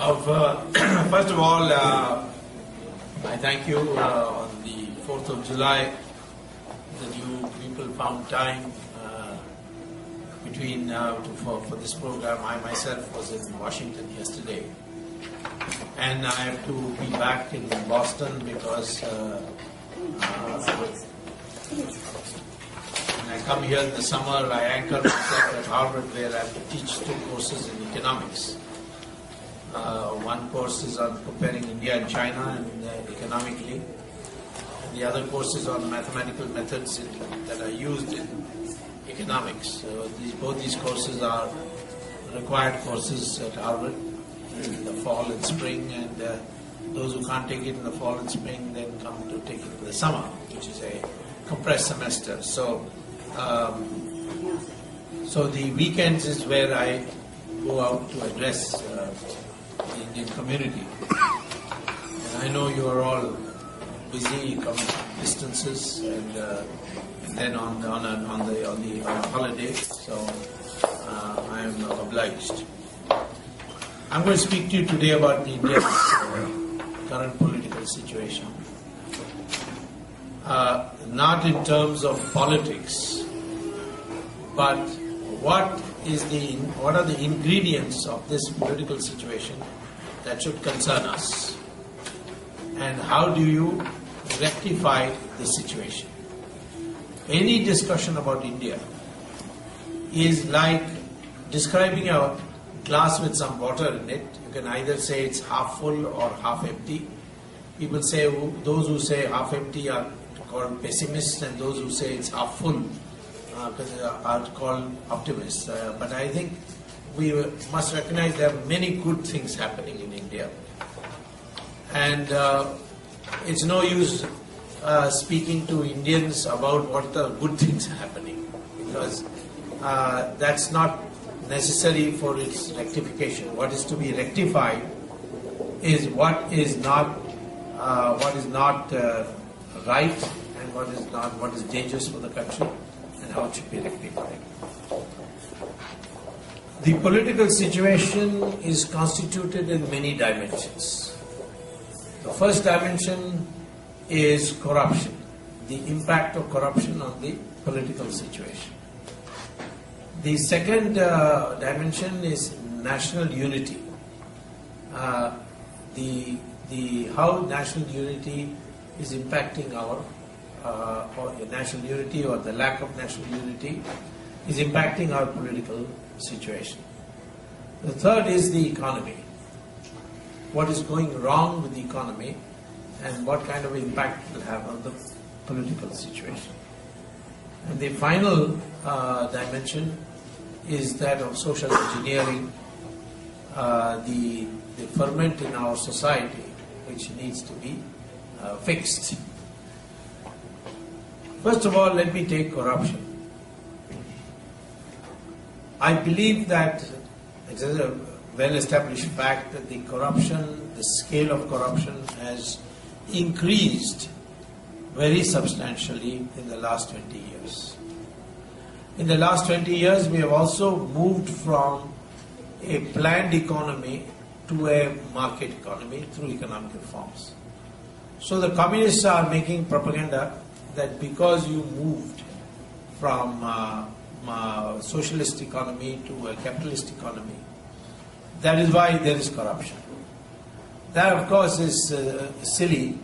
First of all, I thank you on the 4th of July that you people found time for this program. I myself was in Washington yesterday, and I have to be back in Boston because when I come here in the summer, I anchor myself at Harvard, where I have to teach 2 courses in economics. One course is on comparing India and China and economically, and the other course is on mathematical methods that are used in economics. So both these courses are required courses at Harvard in the fall and spring, and those who can't take it in the fall and spring then come to take it in the summer, which is a compressed semester. So the weekends is where I go out to address the Indian community. And I know you are all busy coming distances and then on the holiday, so I am obliged. I'm going to speak to you today about the India's current political situation. Not in terms of politics, but what are the ingredients of this political situation that should concern us, and how do you rectify the situation? Any discussion about India is like describing a glass with some water in it. You can either say it's half full or half empty. People say, those who say half empty are called pessimists, and those who say it's half full are called optimists. But I think we must recognize there are many good things happening in India. And it's no use speaking to Indians about what the good things are happening, because that's not necessary for its rectification. What is to be rectified is what is not right, and what is dangerous for the country, and how it should be rectified. The political situation is constituted in many dimensions. The first dimension is corruption, the impact of corruption on the political situation. The second dimension is national unity. How national unity is impacting our or national unity, or the lack of national unity is impacting our political situation. The third is the economy. What is going wrong with the economy, and what kind of impact it will have on the political situation. And the final dimension is that of social engineering, the ferment in our society which needs to be fixed. First of all, let me take corruption. I believe that it is a well-established fact that the scale of corruption has increased very substantially in the last 20 years. In the last 20 years, we have also moved from a planned economy to a market economy through economic reforms. So the communists are making propaganda that because you moved from socialist economy to a capitalist economy, that is why there is corruption. That, of course, is silly,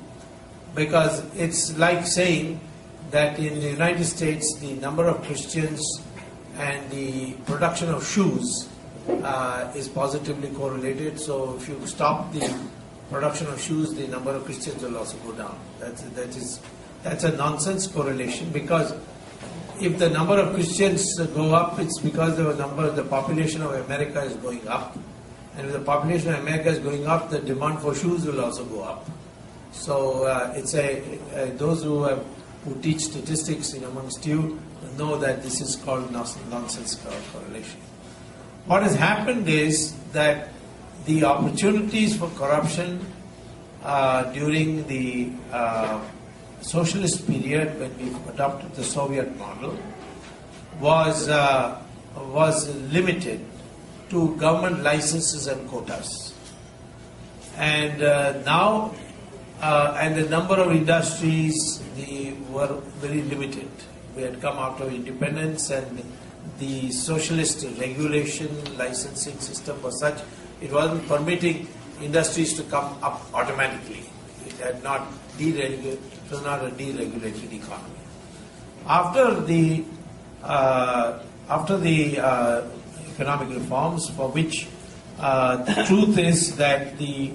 because it's like saying that in the United States the number of Christians and the production of shoes is positively correlated. So if you stop the production of shoes, the number of Christians will also go down. That's a nonsense correlation, because if the number of Christians go up, it's because the population of America is going up. And if the population of America is going up, the demand for shoes will also go up. So those who teach statistics amongst you know that this is called nonsense correlation. What has happened is that the opportunities for corruption during the socialist period, when we adopted the Soviet model, was limited to government licenses and quotas. And now, and the number of industries were very limited. We had come out of independence, and the socialist regulation licensing system was such, it wasn't permitting industries to come up automatically. It had not deregulated, it was not a deregulated economy. After the economic reforms, for which the truth is that the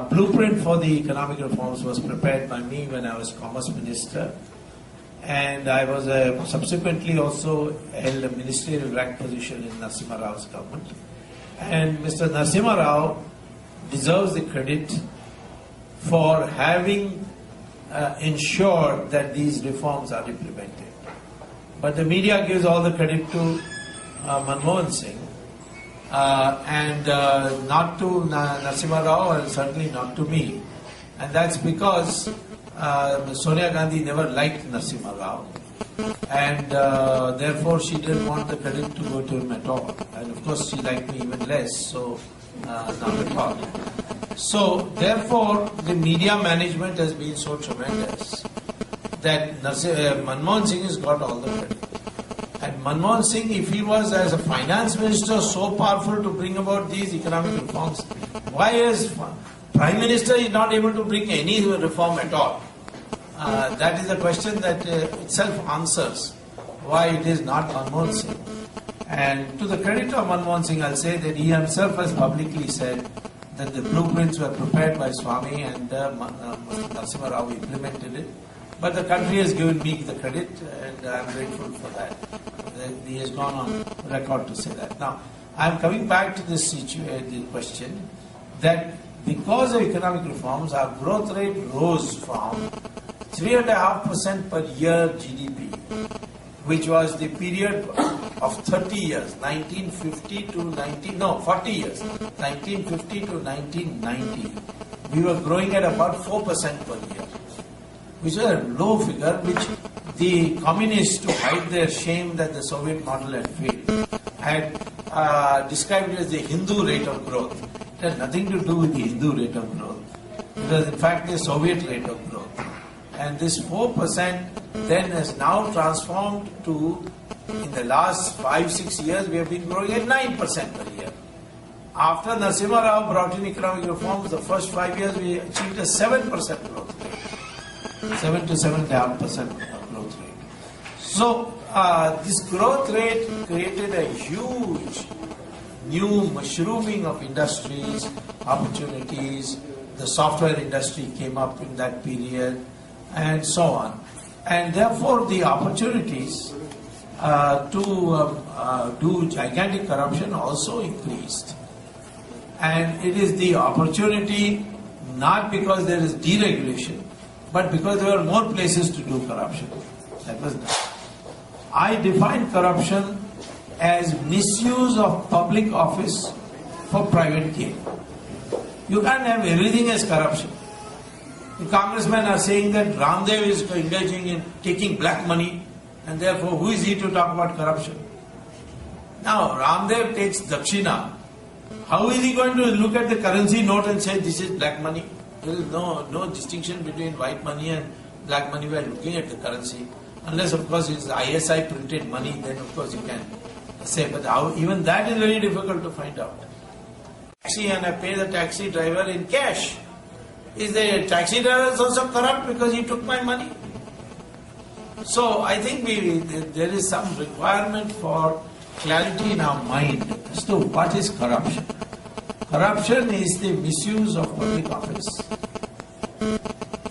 blueprint for the economic reforms was prepared by me when I was Commerce Minister, and I was subsequently also held a ministerial rank position in Narasimha Rao's government. And Mr. Narasimha Rao deserves the credit for having ensured that these reforms are implemented. But the media gives all the credit to Manmohan Singh and not to Narasimha Rao, and certainly not to me. And that's because Sonia Gandhi never liked Narasimha Rao, and therefore she didn't want the credit to go to him at all. And of course she liked me even less, so not at all. So therefore the media management has been so tremendous that Manmohan Singh has got all the credit. And Manmohan Singh, if he was as a finance minister so powerful to bring about these economic reforms, why is Prime Minister is not able to bring any reform at all? That is a question that itself answers why it is not Manmohan Singh. And to the credit of Manmohan Singh, I'll say that he himself has publicly said that the blueprints were prepared by Swamy and Narasimha Rao implemented it. But the country has given me the credit, and I'm grateful for that. He has gone on record to say that. Now, I'm coming back to this the question that because of economic reforms, our growth rate rose from 3.5% per year GDP, which was the period of 30 years, 1950 to 40 years, 1950 to 1990. We were growing at about 4% per year, which was a low figure, which the communists, to hide their shame that the Soviet model had failed, had described it as the Hindu rate of growth. It had nothing to do with the Hindu rate of growth. It was in fact the Soviet rate of growth. And this 4% then has now transformed to, in the last 5-6 years, we have been growing at 9% per year. After Narasimha Rao brought in economic reforms, the first 5 years we achieved a 7% growth rate. 7 to 7.5% growth rate. So this growth rate created a huge new mushrooming of industries, opportunities. The software industry came up in that period, and so on. And therefore the opportunities to do gigantic corruption also increased. And it is the opportunity not because there is deregulation, but because there were more places to do corruption. That was done. I define corruption as misuse of public office for private gain. You can't have everything as corruption. The congressmen are saying that Ramdev is engaging in taking black money, and therefore who is he to talk about corruption? Now Ramdev takes dakshina. How is he going to look at the currency note and say this is black money? There is no distinction between white money and black money while looking at the currency. Unless of course it's ISI printed money, then of course you can say, but how, even that is very difficult to find out. Taxi, and I pay the taxi driver in cash. Is the taxi driver also corrupt because he took my money? So I think there is some requirement for clarity in our mind as to what is corruption. Corruption is the misuse of public office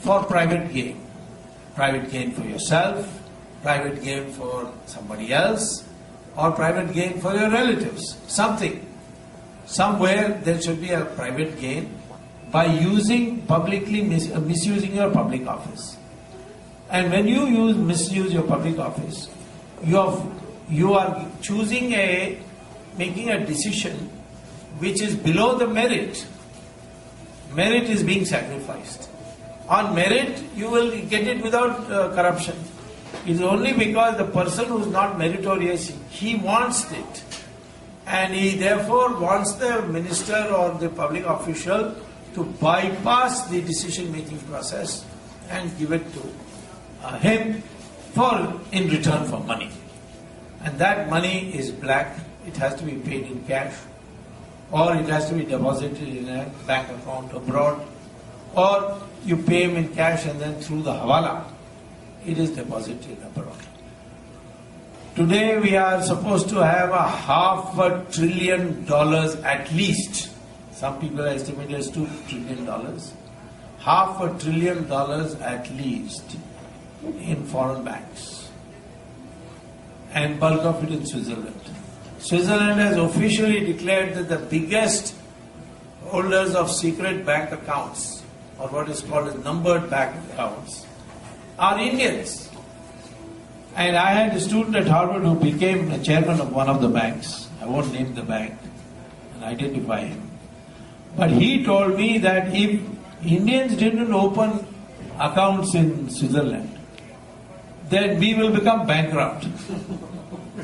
for private gain. Private gain for yourself, private gain for somebody else, or private gain for your relatives. Somewhere there should be a private gain by misusing your public office. And when you misuse your public office, you are making a decision which is below the merit. Merit is being sacrificed. On merit, you will get it without corruption. It is only because the person who is not meritorious, he wants it. And he therefore wants the minister or the public official to bypass the decision-making process and give it to him in return for money. And that money is black. It has to be paid in cash, or it has to be deposited in a bank account abroad, or you pay him in cash and then through the hawala, it is deposited abroad. Today we are supposed to have $500 billion at least. Some people estimate it as $2 trillion. $500 billion at least in foreign banks, and bulk of it in Switzerland. Switzerland has officially declared that the biggest holders of secret bank accounts, or what is called as numbered bank accounts, are Indians. And I had a student at Harvard who became the chairman of one of the banks. I won't name the bank and identify him. But he told me that if Indians didn't open accounts in Switzerland, then we will become bankrupt.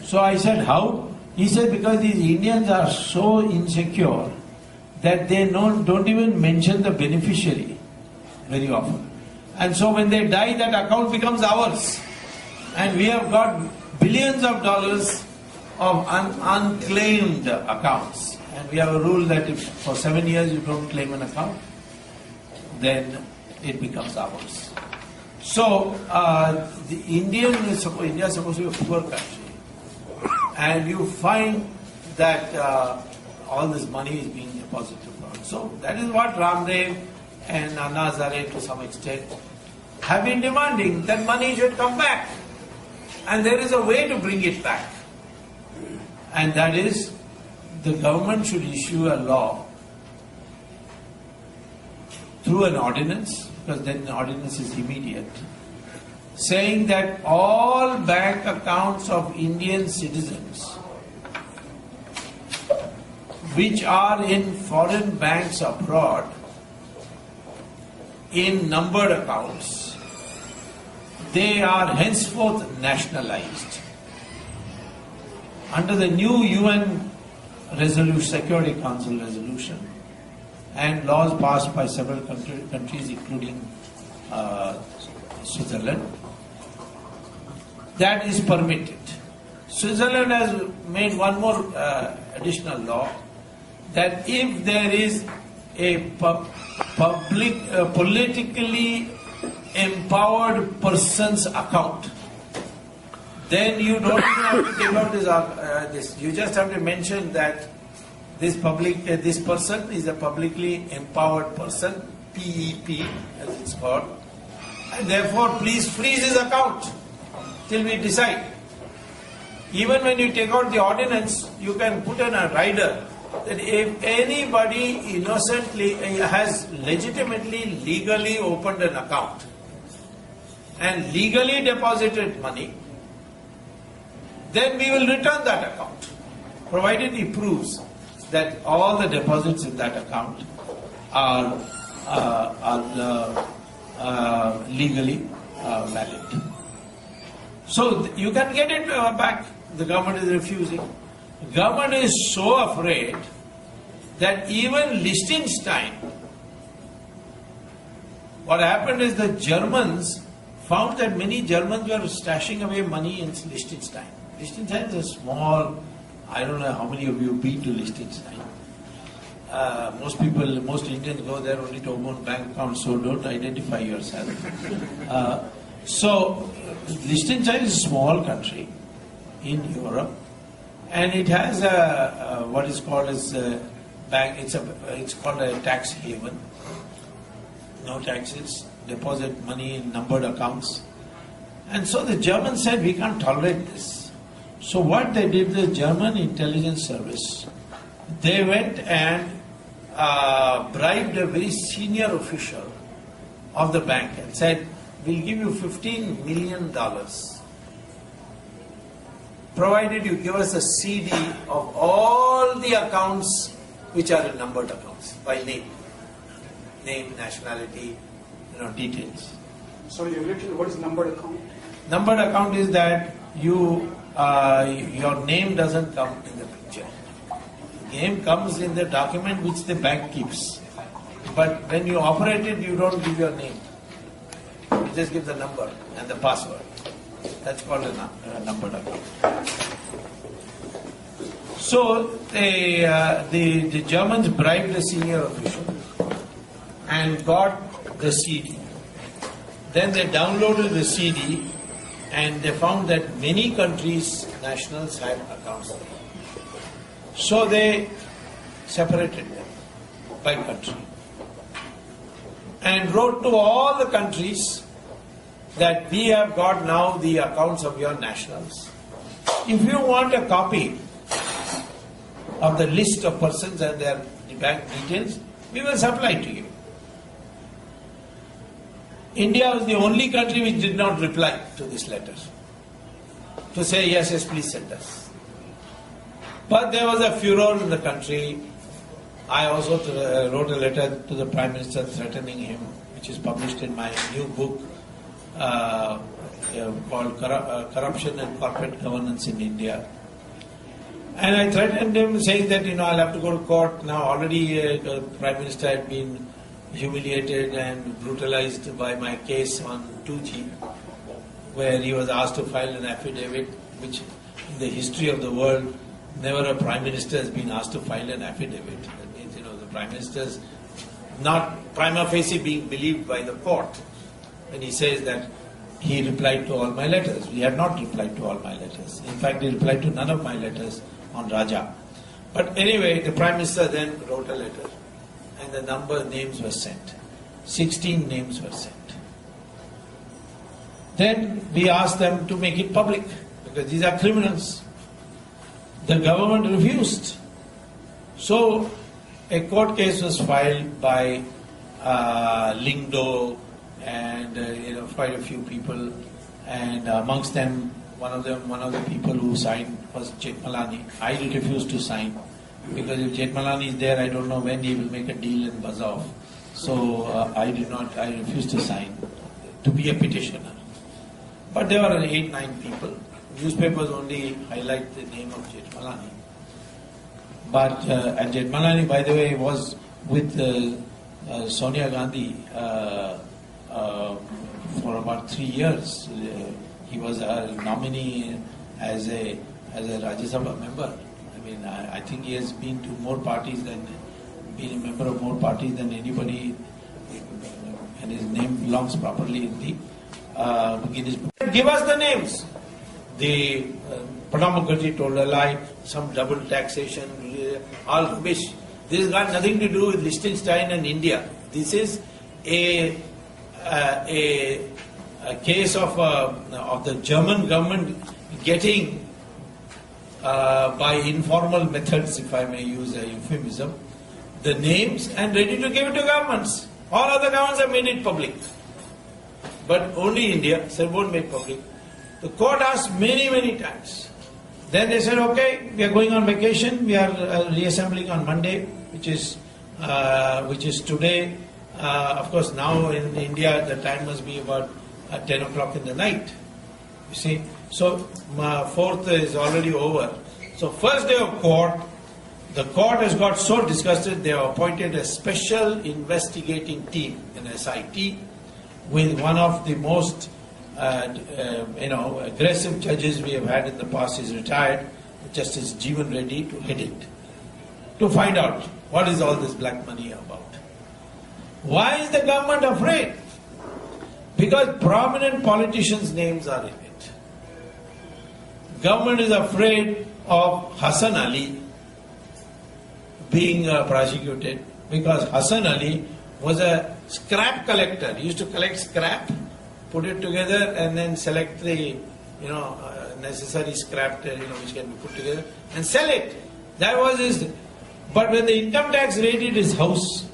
So I said, how? He said, because these Indians are so insecure that they don't even mention the beneficiary very often. And so when they die, that account becomes ours. And we have got billions of dollars of unclaimed accounts. And we have a rule that if for 7 years you don't claim an account, then it becomes ours. So India is supposed to be a poor country. And you find that all this money is being deposited abroad. So that is what Ramdev and Anna Hazare to some extent have been demanding, that money should come back. And there is a way to bring it back. And that is, the government should issue a law through an ordinance, because then the ordinance is immediate, saying that all bank accounts of Indian citizens which are in foreign banks abroad in numbered accounts, they are henceforth nationalized. Under the new UN Security Council resolution and laws passed by several countries including Switzerland, that is permitted. Switzerland has made one more additional law, that if there is a politically empowered person's account, then you don't even have to take out this. You just have to mention that this person is a publicly empowered person, PEP as it's called, and therefore please freeze his account till we decide. Even when you take out the ordinance, you can put in a rider that if anybody innocently has legitimately, legally opened an account and legally deposited money, then we will return that account, provided he proves that all the deposits in that account are legally valid. So you can get it back. The government is refusing. The government is so afraid that even Liechtenstein, what happened is the Germans found that many Germans were stashing away money in Liechtenstein. Liechtenstein is a small, I don't know how many of you have been to Liechtenstein. Most Indians go there only to open bank accounts, so don't identify yourself. So Liechtenstein is a small country in Europe, and it has what is called as a bank. It's called a tax haven. No taxes, deposit money in numbered accounts, and so the Germans said we can't tolerate this. So what they did, the German intelligence service, they went and bribed a very senior official of the bank and said, we'll give you $15 million provided you give us a CD of all the accounts which are in numbered accounts by name, nationality, details. Sorry, what is numbered account? Numbered account is that your name doesn't come in the picture. Name comes in the document which the bank keeps, but when you operate it, you don't give your name. You just give the number and the password. That's called a numbered account. So the Germans bribed a senior official and got the CD. Then they downloaded the CD and they found that many countries' nationals had accounts there. So they separated them by country and wrote to all the countries that we have got now the accounts of your nationals. If you want a copy of the list of persons and their bank details, we will supply to you. India was the only country which did not reply to this letter to say, yes, yes, please send us. But there was a furor in the country. I also wrote a letter to the Prime Minister threatening him, which is published in my new book called Corruption and Corporate Governance in India. And I threatened him saying that, I'll have to go to court. Now already the Prime Minister had been humiliated and brutalized by my case on 2G, where he was asked to file an affidavit, which in the history of the world, never a Prime Minister has been asked to file an affidavit. That means, the Prime Minister's not prima facie being believed by the court when he says that he replied to all my letters. We had not replied to all my letters. In fact, he replied to none of my letters on Raja. But anyway, the Prime Minister then wrote a letter and the names were sent. 16 names were sent. Then we asked them to make it public because these are criminals. The government refused. So a court case was filed by Lingdo and quite a few people, and amongst them one of the people who signed was Jethmalani. I refused to sign because if Jethmalani is there, I don't know when he will make a deal and buzz off. So I refused to sign to be a petitioner. But there were 8-9 people. Newspapers only highlight the name of Jethmalani. But and Jethmalani, by the way, was with Sonia Gandhi for about 3 years. He was a nominee as a Rajya Sabha member. I think he has been to more parties than been a member of more parties than anybody, and his name belongs properly in the Guinness Book. Give us the names. The Pranab Mukherjee told a lie, some double taxation, all rubbish. This has got nothing to do with Liechtenstein and India. This is a case of the German government getting by informal methods, if I may use a euphemism, the names and ready to give it to governments. All other governments have made it public. But only India, so it won't make public. The court asked many times. Then they said, okay, we are going on vacation. We are reassembling on Monday, which is today. Of course, now in India, the time must be about 10 o'clock in the night. You see, so 4th is already over. So first day of court, the court has got so disgusted, they have appointed a special investigating team, an SIT, with one of the most aggressive judges we have had in the past. Is retired, Justice Jeevan Reddy, to head it, to find out what is all this black money about. Why is the government afraid? Because prominent politicians' names are in it. Government is afraid of Hassan Ali being prosecuted because Hassan Ali was a scrap collector. He used to collect scrap, put it together, and then select the necessary scrap which can be put together and sell it. That was his. But when the income tax raided his house,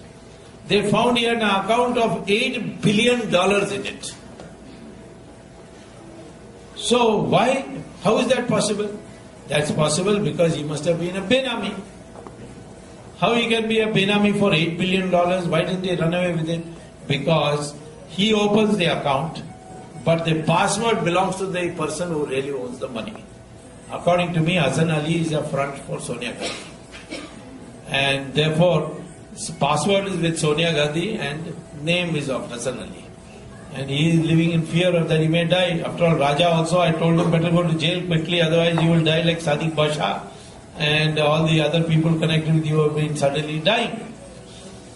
they found he had an account of $8 billion in it. So why? How is that possible? That's possible because he must have been a Benami. How he can be a Benami for $8 billion? Why didn't they run away with it? Because he opens the account, but the password belongs to the person who really owns the money. According to me, Hassan Ali is a front for Sonia Gandhi. And therefore, His password is with Sonia Gandhi and name is of Hasan Ali. And he is living in fear of that he may die. After all, Raja also, I told him better go to jail quickly, otherwise you will die like Sadiq Basha and all the other people connected with you have been suddenly dying.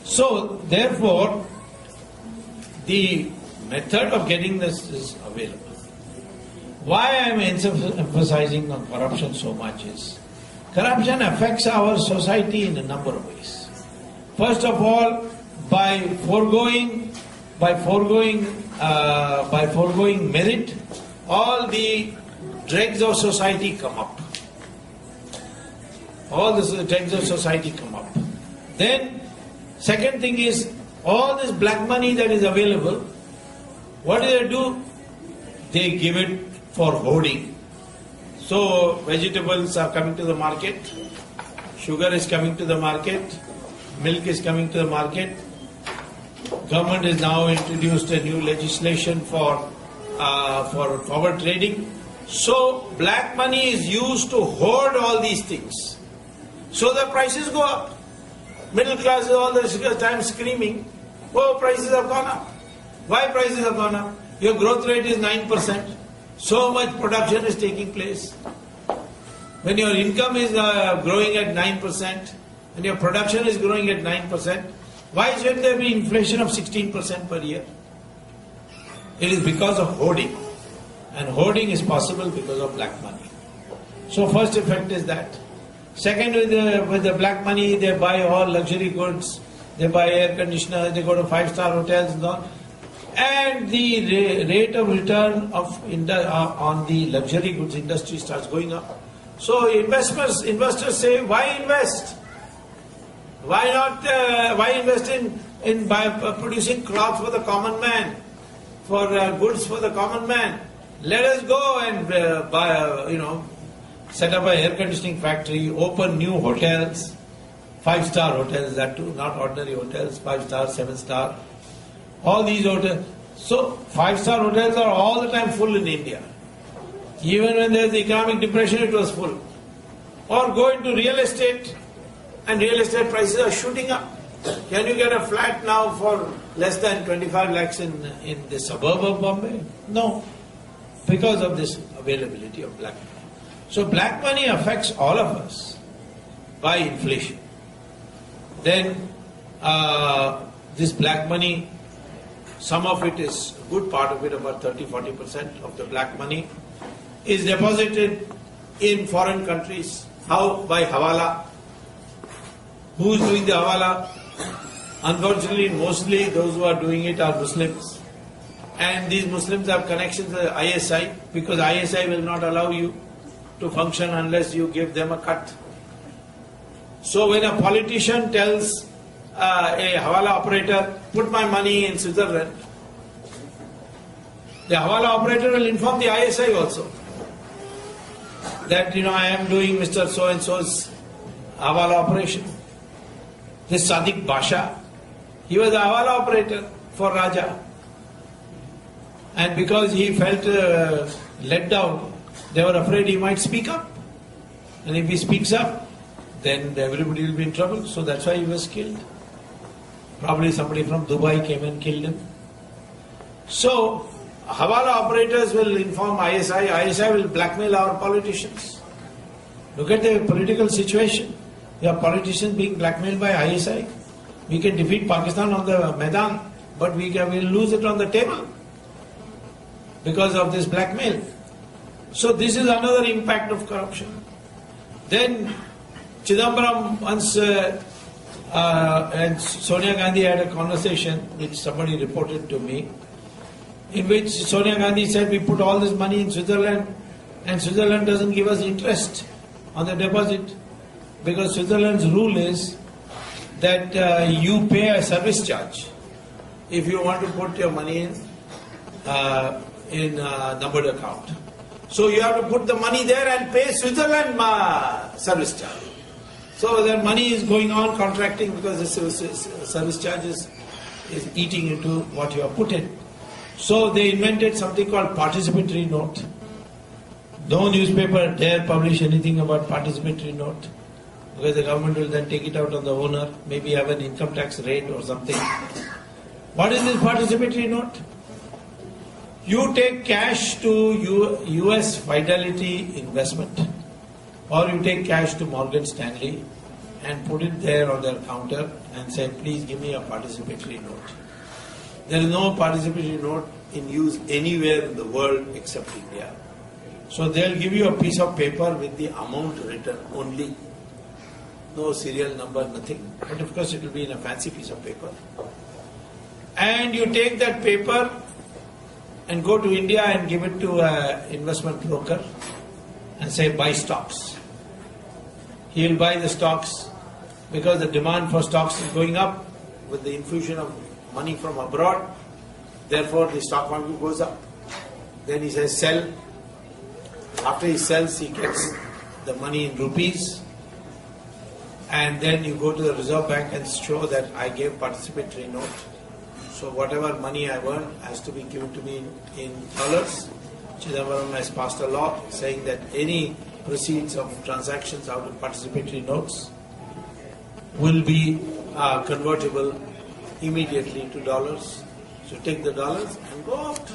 So, therefore, the method of getting this is available. Why I am emphasizing on corruption so much is, corruption affects our society in a number of ways. First of all, by foregoing merit, all the dregs of society come up. All the dregs of society come up. Then, second thing is, all this black money that is available, what do? They give it for hoarding. So, vegetables are coming to the market, sugar is coming to the market, milk is coming to the market. Government has now introduced a new legislation for forward trading. So, black money is used to hoard all these things. So the prices go up. Middle class is all the time screaming, oh, prices have gone up. Why prices have gone up? Your growth rate is 9%. So much production is taking place. When your income is growing at 9% and your production is growing at 9%, why shouldn't there be inflation of 16% per year? It is because of hoarding. And hoarding is possible because of black money. So first effect is that. Second, with the black money, they buy all luxury goods, they buy air conditioners, they go to 5-star hotels and all. And the rate of return on the luxury goods industry starts going up. So investors say, why invest? Why not? Why invest in producing cloth for the common man, for goods for the common man? Let us go and buy, set up an air conditioning factory, open new hotels, 5-star hotels, that too, not ordinary hotels, 5-star, 7-star, all these hotels. So 5-star hotels are all the time full in India. Even when there is economic depression, it was full. Or go into real estate, and real estate prices are shooting up. Can you get a flat now for less than 25 lakhs in the suburb of Bombay? No, because of this availability of black money. So black money affects all of us by inflation. Then this black money, some of it is, a good part of it, about 30-40% of the black money, is deposited in foreign countries. How? By hawala. Who is doing the hawala? Unfortunately, mostly those who are doing it are Muslims. And these Muslims have connections with ISI, because ISI will not allow you to function unless you give them a cut. So when a politician tells a hawala operator, put my money in Switzerland, the hawala operator will inform the ISI also that, I am doing Mr. So-and-so's hawala operation. This Sadiq Basha, he was a hawala operator for Raja. And because he felt let down, they were afraid he might speak up. And if he speaks up, then everybody will be in trouble. So that's why he was killed. Probably somebody from Dubai came and killed him. So, hawala operators will inform ISI, ISI will blackmail our politicians. Look at the political situation. We have politicians being blackmailed by ISI. We can defeat Pakistan on the Maidan, but we will lose it on the table because of this blackmail. So this is another impact of corruption. Then Chidambaram once and Sonia Gandhi had a conversation which somebody reported to me, in which Sonia Gandhi said, we put all this money in Switzerland and Switzerland doesn't give us interest on the deposit, because Switzerland's rule is that you pay a service charge if you want to put your money in a numbered account. So you have to put the money there and pay Switzerland service charge. So that money is going on contracting because the service charge is eating into what you have put in. So they invented something called participatory note. No newspaper dare publish anything about participatory note. because the government will then take it out on the owner, maybe have an income tax rate or something. What is this participatory note? You take cash to US Fidelity Investment, or you take cash to Morgan Stanley and put it there on their counter and say, please give me a participatory note. There is no participatory note in use anywhere in the world except India. So they'll give you a piece of paper with the amount written only. No serial number, nothing. But of course it will be in a fancy piece of paper. And you take that paper and go to India and give it to an investment broker and say, buy stocks. He will buy the stocks because the demand for stocks is going up with the infusion of money from abroad. Therefore, the stock market goes up. Then he says, sell. After he sells, he gets the money in rupees. And then you go to the Reserve Bank and show that I gave participatory note. So whatever money I earn has to be given to me in dollars. Chidambaram has passed a law saying that any proceeds of transactions out of participatory notes will be convertible immediately to dollars. So take the dollars and go out.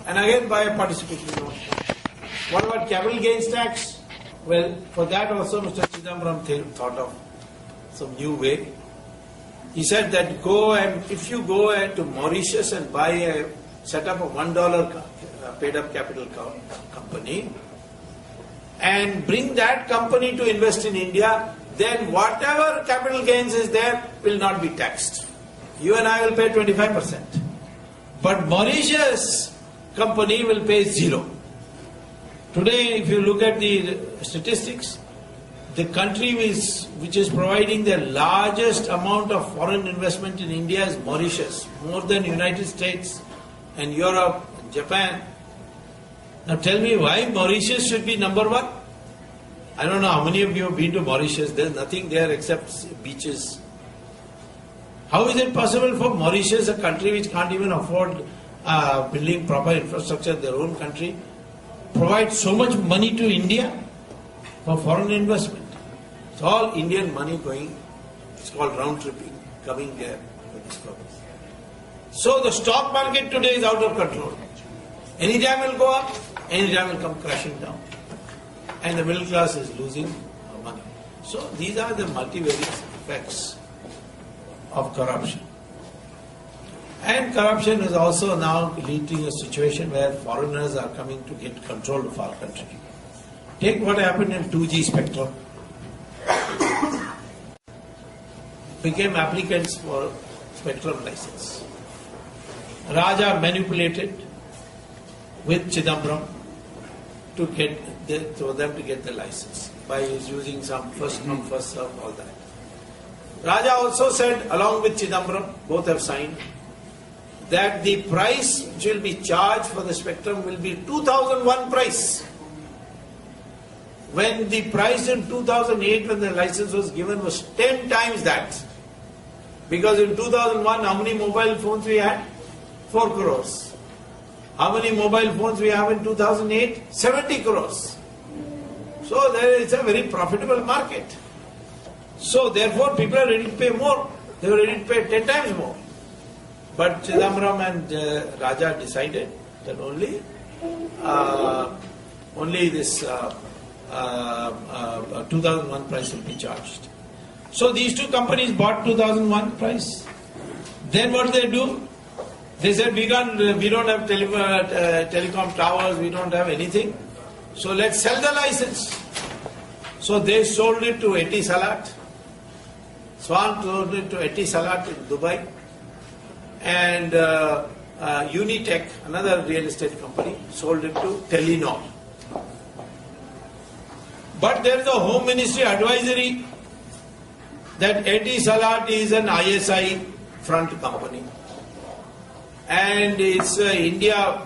And again buy a participatory note. What about capital gains tax? Well, for that also Mr. Chidambaram thought of some new way. He said that if you go to Mauritius and set up a $1 paid up capital company and bring that company to invest in India, then whatever capital gains is there will not be taxed. You and I will pay 25%. But Mauritius company will pay 0. Today, if you look at the statistics, the country which is providing the largest amount of foreign investment in India is Mauritius, more than United States and Europe and Japan. Now tell me why Mauritius should be number one? I don't know how many of you have been to Mauritius. There's nothing there except beaches. How is it possible for Mauritius, a country which can't even afford building proper infrastructure in their own country, provide so much money to India for foreign investment? It's all Indian money going. It's called round tripping, coming there for this purpose. So the stock market today is out of control. Anytime it will go up, anytime it will come crashing down. And the middle class is losing money. So these are the multivariate effects of corruption. And corruption is also now leading to a situation where foreigners are coming to get control of our country. Take what happened in 2G spectrum. Became applicants for spectrum license. Raja manipulated with Chidambaram for them to get the license by using some first come, first serve, all that. Raja also said, along with Chidambaram, both have signed, that the price which will be charged for the spectrum will be 2001 price. When the price in 2008 when the license was given was 10 times that. Because in 2001 how many mobile phones we had? 4 crores. How many mobile phones we have in 2008? 70 crores. So there is a very profitable market. So therefore people are ready to pay more. They were ready to pay 10 times more. But Chidambaram and Raja decided that only this 2001 price will be charged. So these two companies bought 2001 price. Then what did they do? They said we don't have telecom towers, we don't have anything. So let's sell the license. So they sold it to Etisalat. Swan sold it to Etisalat in Dubai. And Unitech, another real estate company, sold it to Telenor. But there is a Home Ministry advisory that Etisalat is an ISI front company. And its India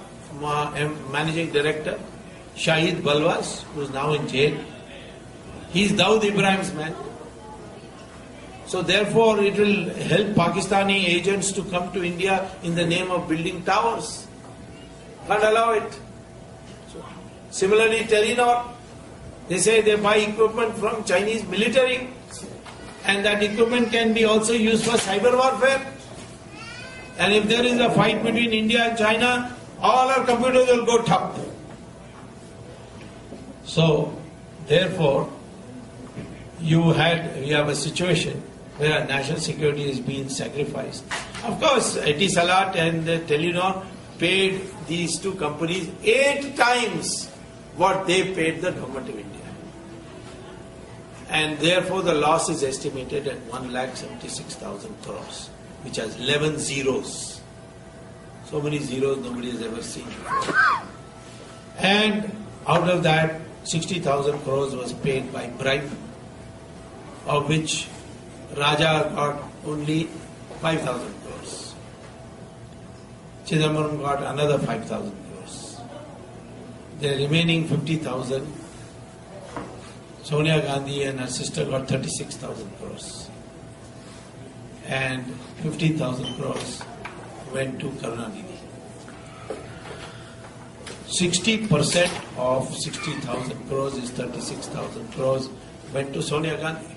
managing director, Shahid Balwas, who is now in jail, he is Dawood Ibrahim's man. So therefore it will help Pakistani agents to come to India in the name of building towers. Can't allow it. So, similarly Telenor, They say they buy equipment from Chinese military, and that equipment can be also used for cyber warfare. And if there is a fight between India and China, all our computers will go top. So, therefore, we have a situation where national security is being sacrificed. Of course, Etisalat and Telenor paid these two companies 8 times what they paid the government of India. And therefore the loss is estimated at 1,76,000 crores, which has 11 zeros. So many zeros nobody has ever seen before. And out of that, 60,000 crores was paid by bribe, of which Raja got only 5,000 crores. Chidambaram got another 5,000 crores. The remaining 50,000, Sonia Gandhi and her sister got 36,000 crores. And 15,000 crores went to Karunanidhi. 60% of 60,000 crores is 36,000 crores went to Sonia Gandhi.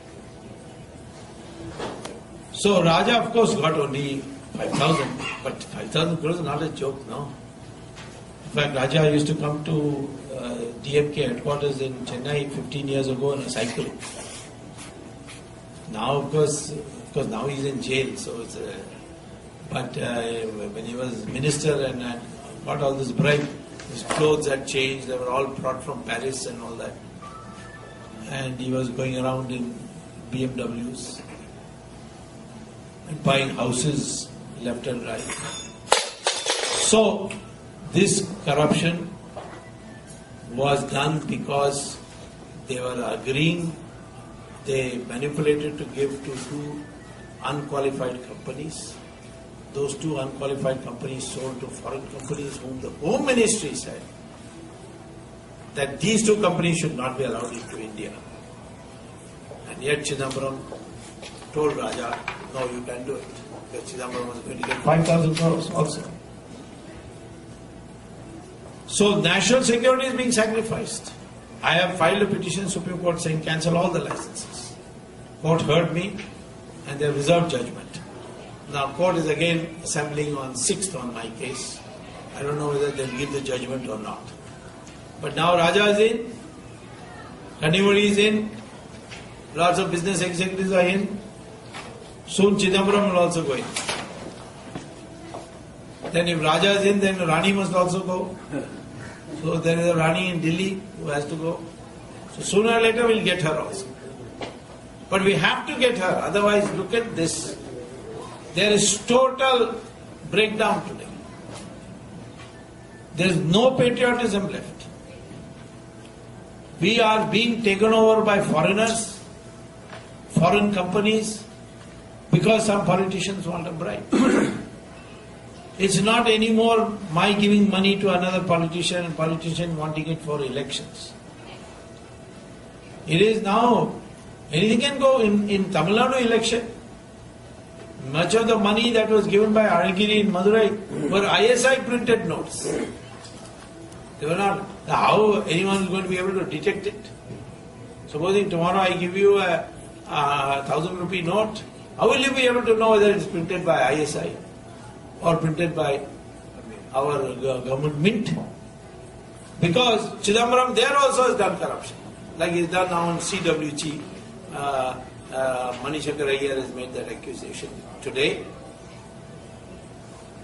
So Raja, of course, got only 5,000, but 5,000 crores is not a joke, no. In fact, Raja used to come to DMK headquarters in Chennai 15 years ago on a cycle. Now, of course now he's in jail, so it's but when he was minister and had got all this bribe, his clothes had changed, they were all brought from Paris and all that. And he was going around in BMWs and buying houses left and right. So, this corruption was done because they were agreeing, they manipulated to give to 2 unqualified companies. Those 2 unqualified companies sold to foreign companies whom the Home Ministry said that these 2 companies should not be allowed into India. And yet Chidambaram told Raja, no, you can do it. Because Chidambaram was going to get 5,000 crores also. So national security is being sacrificed. I have filed a petition Supreme Court saying cancel all the licenses. Court heard me and they reserved judgment. Now court is again assembling on 6th on my case. I don't know whether they'll give the judgment or not. But now Raja is in, Kanimuri is in, lots of business executives are in. Soon Chidambaram will also go in. Then if Raja is in, then Rani must also go. So there is a Rani in Delhi who has to go. So sooner or later we'll get her also. But we have to get her, otherwise look at this. There is total breakdown today. There is no patriotism left. We are being taken over by foreigners, foreign companies, because some politicians want a bribe. It's not anymore my giving money to another politician and politician wanting it for elections. It is now, anything can go in Tamil Nadu election. Much of the money that was given by Arigiri in Madurai were ISI printed notes. They were not. How anyone is going to be able to detect it? Supposing tomorrow I give you a 1,000 rupee note, how will you be able to know whether it is printed by ISI or printed by our government mint? Because Chidambaram there also has done corruption. Like he's done now in CWG. Manishankar Iyer has made that accusation today.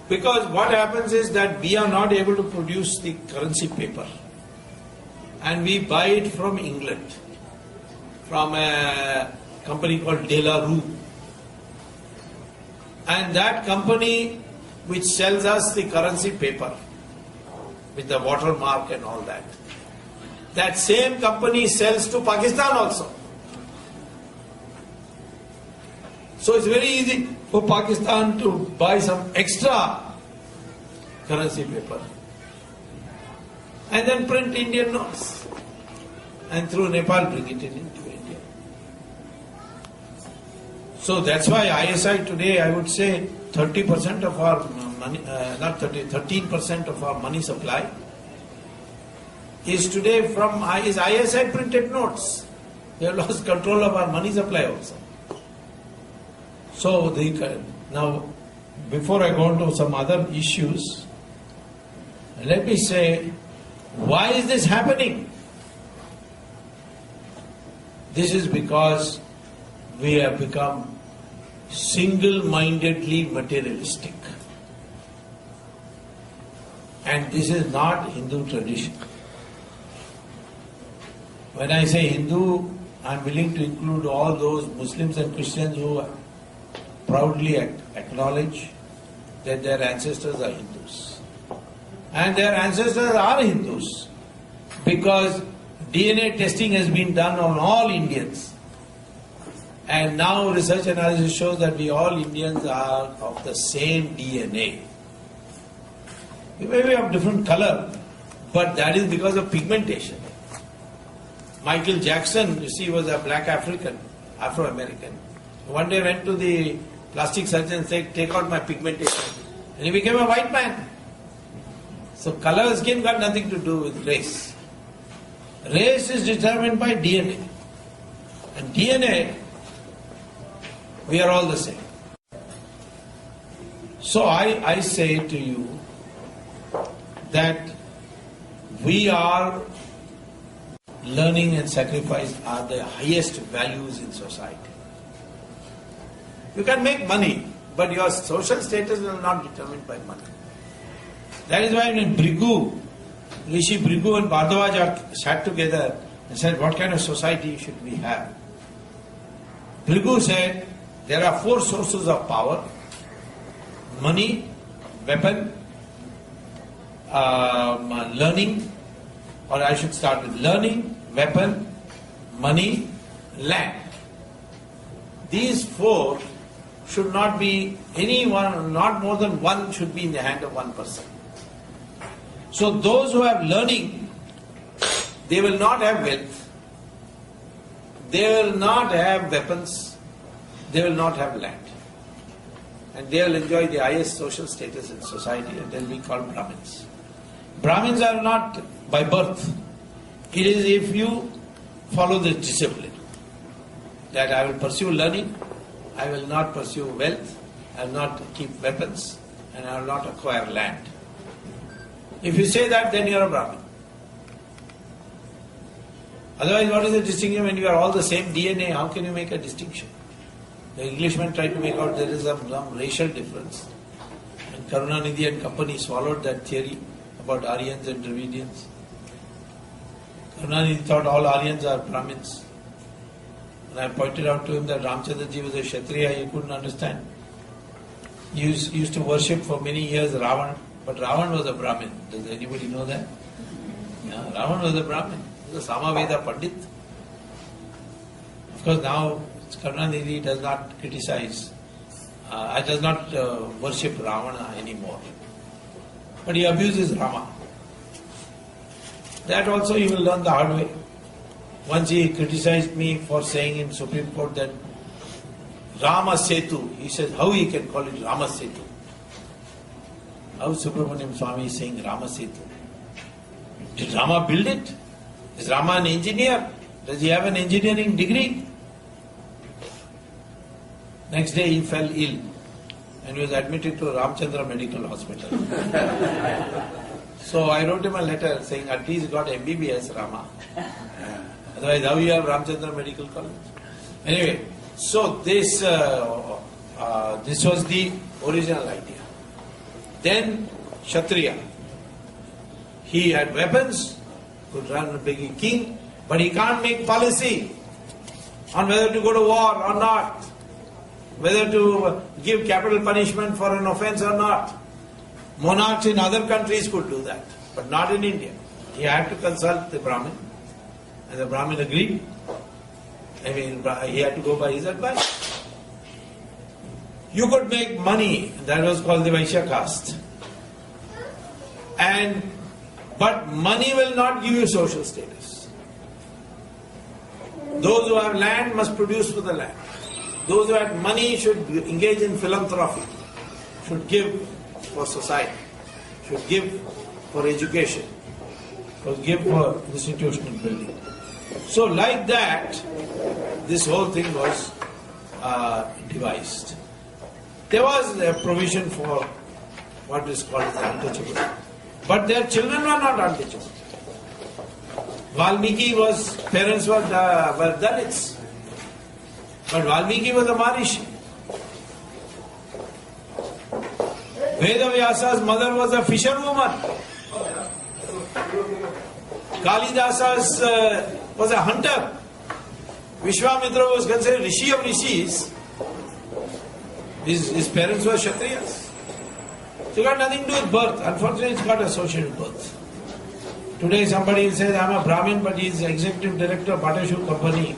Because what happens is that we are not able to produce the currency paper. And we buy it from England, from a company called De La Rue. And that company which sells us the currency paper with the watermark and all that, that same company sells to Pakistan also. So it's very easy for Pakistan to buy some extra currency paper and then print Indian notes and through Nepal bring it into India. So that's why ISI today, I would say 30% of our money, 13% of our money supply is today from his ISI printed notes. They have lost control of our money supply also. So now, before I go on to some other issues, let me say, why is this happening? This is because we have become single-mindedly materialistic. And this is not Hindu tradition. When I say Hindu, I am willing to include all those Muslims and Christians who proudly acknowledge that their ancestors are Hindus. And their ancestors are Hindus because DNA testing has been done on all Indians. And now research analysis shows that we all Indians are of the same DNA. We may be of different color, but that is because of pigmentation. Michael Jackson, you see, was a black African, Afro-American. One day went to the plastic surgeon and said, take out my pigmentation. And he became a white man. So color of skin got nothing to do with race. Race is determined by DNA. And DNA, we are all the same. So I say to you that we are learning and sacrifice are the highest values in society. You can make money, but your social status will not be determined by money. That is why when Rishi Bhrigu and Bhardwaj sat together and said, what kind of society should we have? Bhrigu said, there are 4 sources of power: money, weapon, learning, or I should start with learning, weapon, money, land. These 4 should not be any one, not more than one should be in the hand of one person. So those who have learning, they will not have wealth, they will not have weapons, they will not have land. And they will enjoy the highest social status in society, and they will be called Brahmins. Brahmins are not by birth. It is if you follow this discipline, that I will pursue learning, I will not pursue wealth, I will not keep weapons, and I will not acquire land. If you say that, then you are a Brahmin. Otherwise, what is the distinction when you are all the same DNA? How can you make a distinction? The Englishmen tried to make out there is some racial difference. And Karunanidhi and company swallowed that theory about Aryans and Dravidians. Karunanidhi thought all Aryans are Brahmins. And I pointed out to him that Ramchandraji was a Kshatriya, he couldn't understand. He used to worship for many years Ravan, but Ravan was a Brahmin. Does anybody know that? Yeah, Ravan was a Brahmin. He was a Samaveda Pandit. Of course, now Karunanidhi does not criticize, does not worship Ravana anymore. But he abuses Rama. That also you will learn the hard way. Once he criticized me for saying in Supreme Court that Rama Setu, he says, how he can call it Rama Setu? How Subramanian Swamy is saying Rama Setu? Did Rama build it? Is Rama an engineer? Does he have an engineering degree? Next day he fell ill and was admitted to Ramchandra Medical Hospital. So I wrote him a letter saying, at least got MBBS Rama. Otherwise, how you have Ramchandra Medical College? Anyway, so this was the original idea. Then Kshatriya. He had weapons, could run a big king, but he can't make policy on whether to go to war or not, whether to give capital punishment for an offense or not. Monarchs in other countries could do that, but not in India. He had to consult the Brahmin, and the Brahmin agreed. I mean, he had to go by his advice. You could make money, that was called the Vaishya caste. But money will not give you social status. Those who have land must produce for the land. Those who have money should engage in philanthropy, should give for society, should give for education. was given for institutional building. So like that, this whole thing was devised. There was a provision for what is called the untouchable. But their children were not untouchable. Valmiki parents were Dalits. But Valmiki was a Maharishi. Vedavyasa's mother was a fisherwoman. Kalidasa's was a hunter. Vishwamitra was considered Rishi of Rishis. His parents were Kshatriyas. So it got nothing to do with birth. Unfortunately, it's got associated with birth. Today somebody says, I'm a Brahmin, but he is executive director of Bata Shoe Company.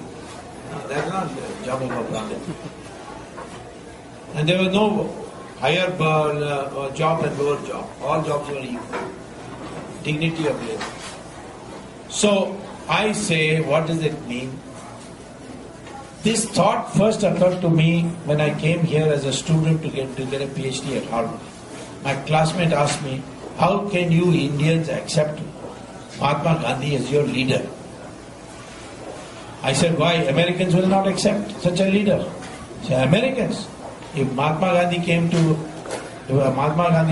No, that's not the job of a Brahmin. And there was no higher job and lower job. All jobs were equal. Dignity of labor. So I say, what does it mean? This thought first occurred to me when I came here as a student to get a PhD at Harvard. My classmate asked me, how can you Indians accept Mahatma Gandhi as your leader? I said, why? Americans will not accept such a leader. I said, Americans? If Mahatma Gandhi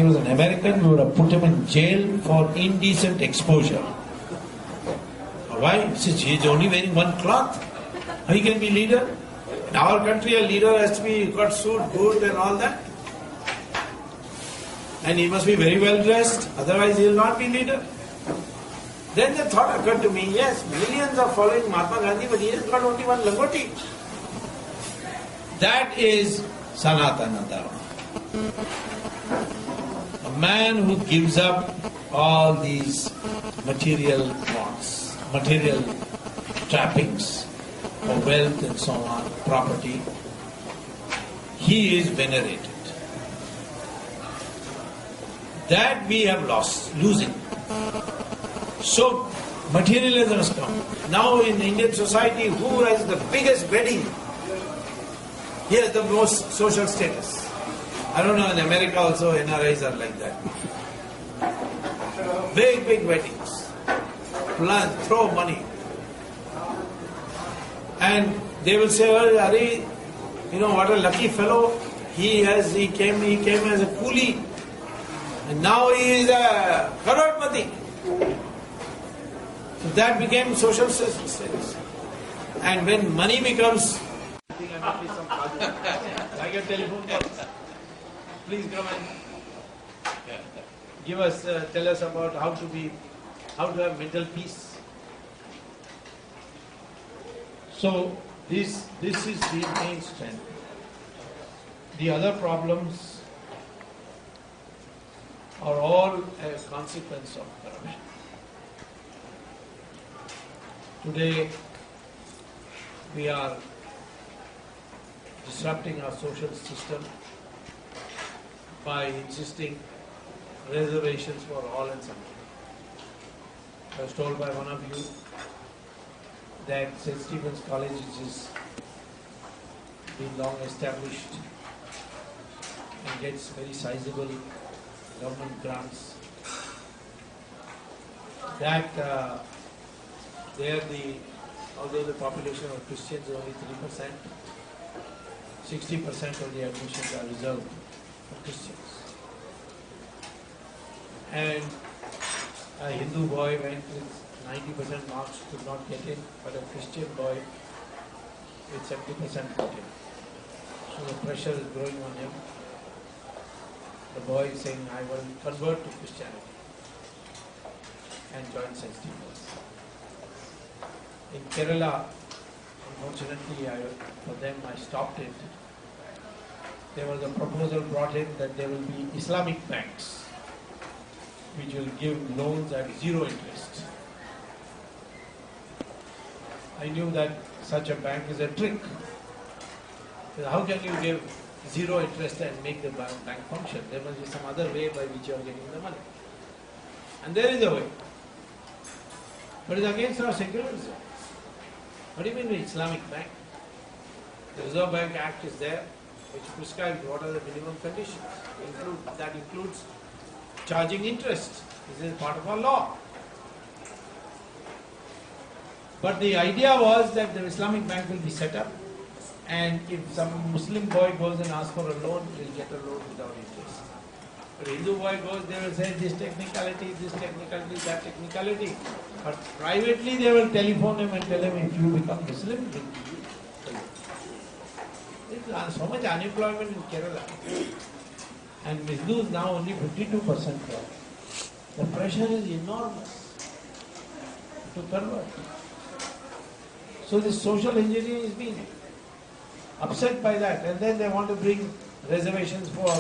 was an American, we would have put him in jail for indecent exposure. Why? Since he is only wearing one cloth, how he can be leader? In our country, a leader has to be got suit, boot and all that. And he must be very well dressed, otherwise he will not be leader. Then the thought occurred to me, yes, millions are following Mahatma Gandhi, but he has got only one langoti. That is Sanatana Dharma. A man who gives up all these material wants, material trappings for wealth and so on, property, he is venerated. That we have losing. So materialism has come. Now in Indian society, who has the biggest wedding? He has the most social status. I don't know, in America also NRIs are like that. Big weddings. Plan, throw money. And they will say, well, Ari, you know what a lucky fellow. He came as a coolie. And now he is a crorepati. So that became social status. And when money becomes like a telephone call, please come and give us, tell us about how to have mental peace. So this is the main strength. The other problems are all a consequence of corruption. Today, we are disrupting our social system by insisting reservations for all and sundry. I was told by one of you that St. Stephen's College, which has been long established and gets very sizable government grants, that although the population of Christians is only 3%, 60% of the admissions are reserved for Christians. And a Hindu boy went with 90% marks, could not get in, but a Christian boy with 70% got in. So the pressure is growing on him. The boy is saying, I will convert to Christianity and join St. Stephen's. In Kerala, unfortunately, for them I stopped it. There was a proposal brought in that there will be Islamic banks which will give loans at zero interest. I knew that such a bank is a trick. How can you give zero interest and make the bank function? There must be some other way by which you are getting the money. And there is a way. But it is against our secularism. What do you mean by Islamic bank? The Reserve Bank Act is there, which prescribes what are the minimum conditions. That includes charging interest. This is part of our law. But the idea was that the Islamic Bank will be set up, and if some Muslim boy goes and asks for a loan, he'll get a loan without interest. But Hindu boy goes, they will say this technicality, that technicality. But privately they will telephone him and tell him, if you become Muslim, we'll give you a loan. There's so much unemployment in Kerala. And Hindus now only 52% there. The pressure is enormous to convert. So this social engineering is being upset by that, and then they want to bring reservations for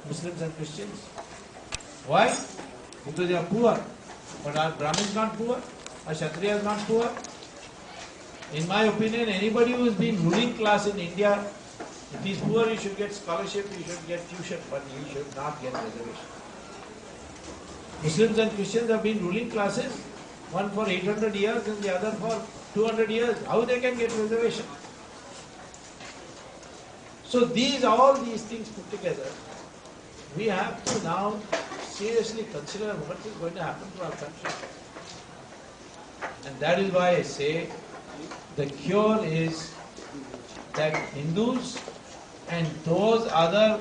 Muslims and Christians. Why? Because they are poor. But are Brahmins not poor? Are Kshatriyas not poor? In my opinion, anybody who has been ruling class in India, if he is poor, he should get scholarship, he should get tuition, but he should not get reservation. Muslims and Christians have been ruling classes, one for 800 years and the other for 200 years. How they can get reservation? So all these things put together, we have to now seriously consider what is going to happen to our country. And that is why I say the cure is that Hindus and those other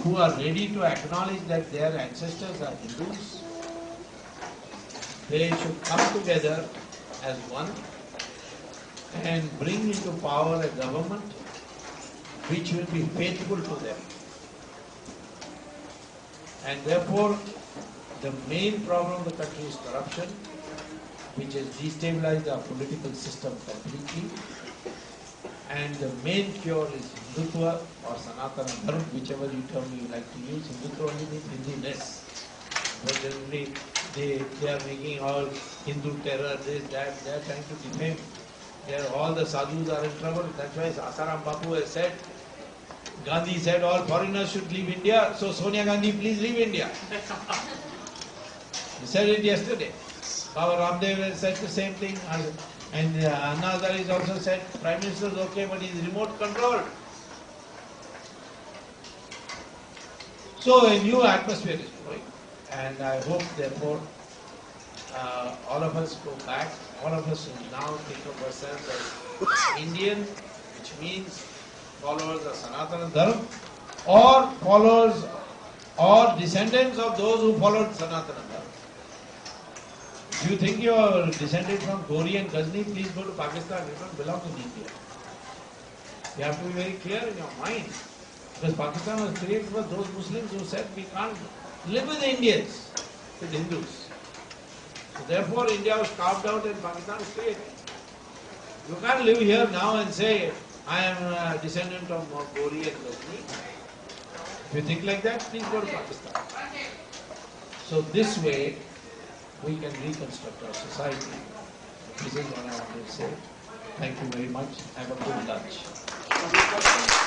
who are ready to acknowledge that their ancestors are Hindus, they should come together as one and bring into power a government which will be faithful to them. And therefore, the main problem of the country is corruption, which has destabilized our political system completely. And the main cure is Hindutva or Sanatana Dharma, whichever term you like to use. Hindutva only means Hinduness. But generally, they are making all Hindu terror, this, that, they are trying to defame. All the sadhus are in trouble. That's why Asaram Bapu has said, Gandhi said all foreigners should leave India, so Sonia Gandhi, please leave India. He said it yesterday. Baba Ramdev has said the same thing. And Anna Hazare has also said, Prime Minister is okay, but he is remote controlled. So a new atmosphere is growing. And I hope, therefore, all of us go back. All of us now think of ourselves as Indian, which means followers of Sanatana Dharma, or followers or descendants of those who followed Sanatana Dharma. If you think you are descended from Gori and Ghazni, please go to Pakistan. You don't belong in India. You have to be very clear in your mind. Because Pakistan was created for those Muslims who said we can't live with Indians, with Hindus. So therefore India was carved out and Pakistan was created. You can't live here now and say, I am a descendant of Gori and Ghazni. If you think like that, please go to Pakistan. So this way, we can reconstruct our society. This is what I want to say. Thank you very much. Have a good lunch.